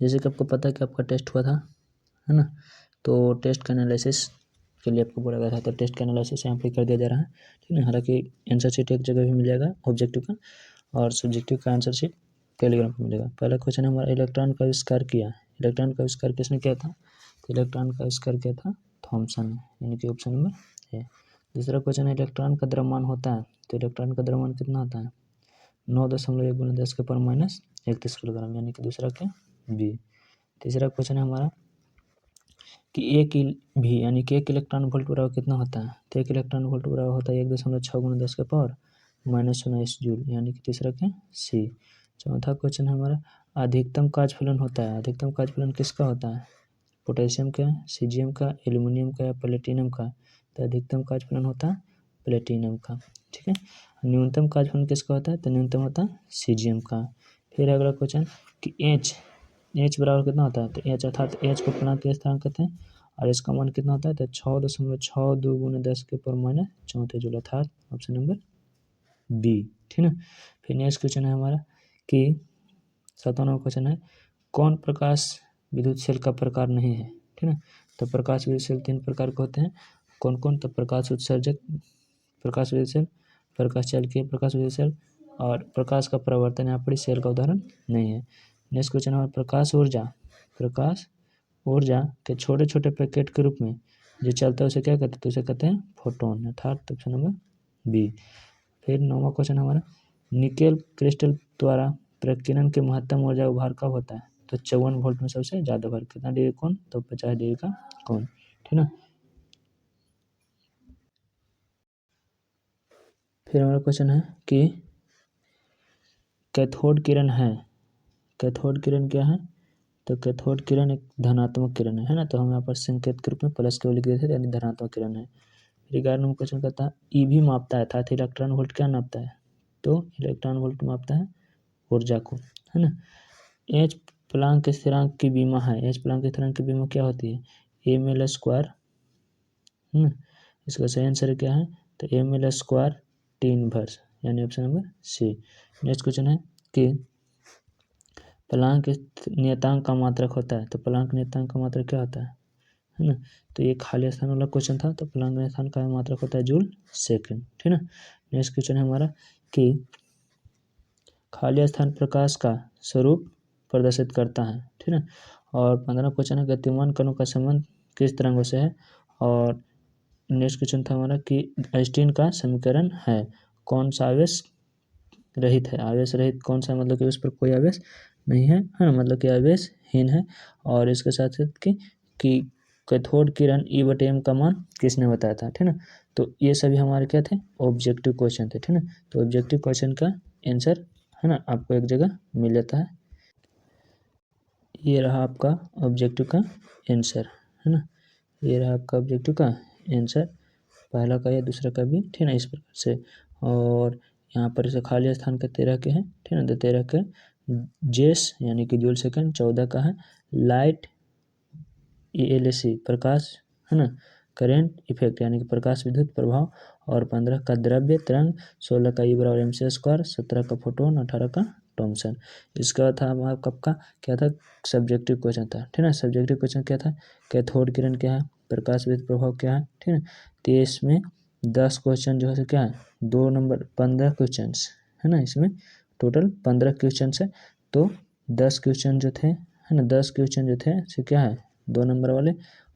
जैसे कि आपको पता है कि आपका टेस्ट हुआ था, है ना, तो टेस्ट का एनालिसिस के लिए आपको बोला गया था, तो टेस्ट का एनालिसिस यहाँ पे कर दिया जा रहा है, ठीक है। हालांकि आंसर शीट एक जगह भी मिल जाएगा ऑब्जेक्टिव का, और सब्जेक्टिव का आंसर शीट टेलीग्राम पर मिलेगा। पहला क्वेश्चन है हमारा, इलेक्ट्रॉन का आविष्कार किया। इलेक्ट्रॉन का आविष्कार किसने किया था? तो इलेक्ट्रॉन का आविष्कार किया था थॉमसन ने, यानी कि ऑप्शन नंबर है। दूसरा क्वेश्चन है, इलेक्ट्रॉन का द्रव्यमान होता है। तो इलेक्ट्रॉन का द्रव्यमान कितना होता है? 9.1 × 10⁻³ किलोग्राम, यानी कि दूसरा क्या? बी। तीसरा क्वेश्चन है हमारा कि एक भी यानी कि 1 इलेक्ट्रॉन वोल्ट बराबर कितना होता है? तो 1 इलेक्ट्रॉन वोल्ट बराबर होता है 1.6 × 10⁻⁻19 जूल, यानी कि तीसरा क्या? सी। चौथा क्वेश्चन है हमारा, अधिकतम काज फलन होता है। अधिकतम काज फलन किसका होता है? पोटेशियम का, सीजियम का, एल्यूमिनियम का या प्लेटिनम का? तो अधिकतम काज फलन होता है प्लेटिनम का, ठीक है। न्यूनतम काज फलन किसका होता है? तो न्यूनतम होता है सीजियम का। फिर अगला क्वेश्चन कि एच बराबर कितना होता है? तो एच अर्थात एच को प्लांक के स्थिरांक कहते हैं, और इसका मान कितना होता है? तो 6.62 × 10⁻⁴ जूल, अर्थात ऑप्शन नंबर बी, ठीक है। फिर नेक्स्ट क्वेश्चन है हमारा कि 57वां क्वेश्चन है, कौन प्रकाश विद्युत सेल का प्रकार नहीं है? ठीक है। तो प्रकाश विद्युत सेल 3 प्रकार के होते हैं। कौन कौन? तो प्रकाश उत्सर्जक प्रकाश विद्युत सेल, प्रकाश चालकीय प्रकाश विद्युत सेल, और प्रकाश का परावर्तन यहाँ पर इस सेल का उदाहरण नहीं है। नेक्स्ट क्वेश्चन है, प्रकाश ऊर्जा के छोटे छोटे पैकेट के रूप में जो चलता है उसे क्या कहते हैं? तो उसे कहते हैं फोटोन, अर्थात ऑप्शन नंबर बी। फिर 9वां क्वेश्चन हमारा, निकेल क्रिस्टल द्वारा प्रकीर्णन के महत्तम ऊर्जा उभार कब होता है? तो 54 वोल्ट में सबसे ज़्यादा उभार, कितना डिग्री कौन? तो 50 डिग्री का कौन, ठीक ना। फिर हमारा क्वेश्चन है कि कैथोड किरण है। कैथोड किरण क्या है? तो कैथोड किरण एक धनात्मक किरण है ना, तो हम यहाँ पर संकेत के रूप में प्लस के लिख देते थे, यानी धनात्मक किरण है। फिर 11वां क्वेश्चन कहता है, ईवी मापता है अर्थात इलेक्ट्रॉन वोल्ट क्या नापता है? तो इलेक्ट्रॉन वोल्ट मापता है ऊर्जा को, है ना। एच प्लांक स्थिरांक की बीमा है। एच प्लांक स्थिरांक की बीमा क्या होती है? ml², है ना। इसका सही आंसर क्या है? तो ml² T इनवर्स, यानी option number C. Next question है कि प्लांक नियतांक का मात्रक होता है। तो प्लांक नियतांक का मात्रक क्या होता है ना। तो ये खाली स्थान वाला क्वेश्चन था, तो प्लांक नियतांक का मात्रक होता है जूल सेकंड, ठीक है ना। नेक्स्ट क्वेश्चन है हमारा कि खाली स्थान प्रकाश का स्वरूप प्रदर्शित करता है, ठीक है। और 15वां क्वेश्चन है, गतिमान कणों का संबंध किस तरंगों से है? और नेक्स्ट क्वेश्चन था हमारा कि आइंस्टीन का समीकरण है कौन सा आवेश रहित है? आवेश रहित कौन सा, मतलब कि उस पर कोई आवेश नहीं है ना, मतलब कि आवेशहीन है। और इसके साथ साथ कि कैथोड किरण E/m का मान किसने बताया था, ठीक है ना। तो ये सभी हमारे क्या थे? ऑब्जेक्टिव क्वेश्चन थे, ठीक है ना। तो ऑब्जेक्टिव क्वेश्चन का आंसर, है ना, आपको एक जगह मिल जाता है। ये रहा आपका ऑब्जेक्टिव का आंसर, है ना। ये रहा आपका ऑब्जेक्टिव का आंसर, पहला का या दूसरा का भी, ठीक है ना, इस प्रकार से। और यहाँ पर इसे खाली स्थान का 13 के हैं, ठीक है ना। तो 13 के जेस यानी कि जूल सेकंड, 14 का है लाइट ELC प्रकाश, है ना, करेंट इफेक्ट यानी कि प्रकाश विद्युत प्रभाव, और 15 का द्रव्य तरंग, 16 का E/mc², 17 का फोटोन, 18 का थॉमसन। इसका था आपका क्या था? सब्जेक्टिव क्वेश्चन था, ठीक है ना। सब्जेक्टिव क्वेश्चन क्या था? कैथोड किरण क्या है, प्रकाश विद्युत प्रभाव क्या है, ठीक है। तो इसमें 10 क्वेश्चन जो है क्या है, 2 नंबर 15 क्वेश्चन, है ना। इसमें टोटल 15 क्वेश्चन है, तो 10 क्वेश्चन जो थे, है ना, 10 क्वेश्चन जो थे से क्या है 2 नंबर वाले,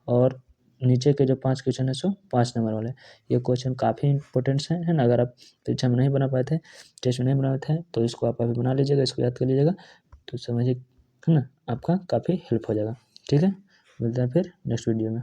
और नीचे के जो 5 क्वेश्चन है सो 5 नंबर वाले। ये क्वेश्चन काफ़ी इंपॉर्टेंट है ना। अगर आप परीक्षा में नहीं बना पाए थे, टेस्ट में नहीं बना पाए थे, तो इसको आप अभी बना लीजिएगा, इसको याद कर लीजिएगा, तो समझिए, है ना, आपका काफ़ी हेल्प हो जाएगा, ठीक है। मिलते हैं फिर नेक्स्ट वीडियो में।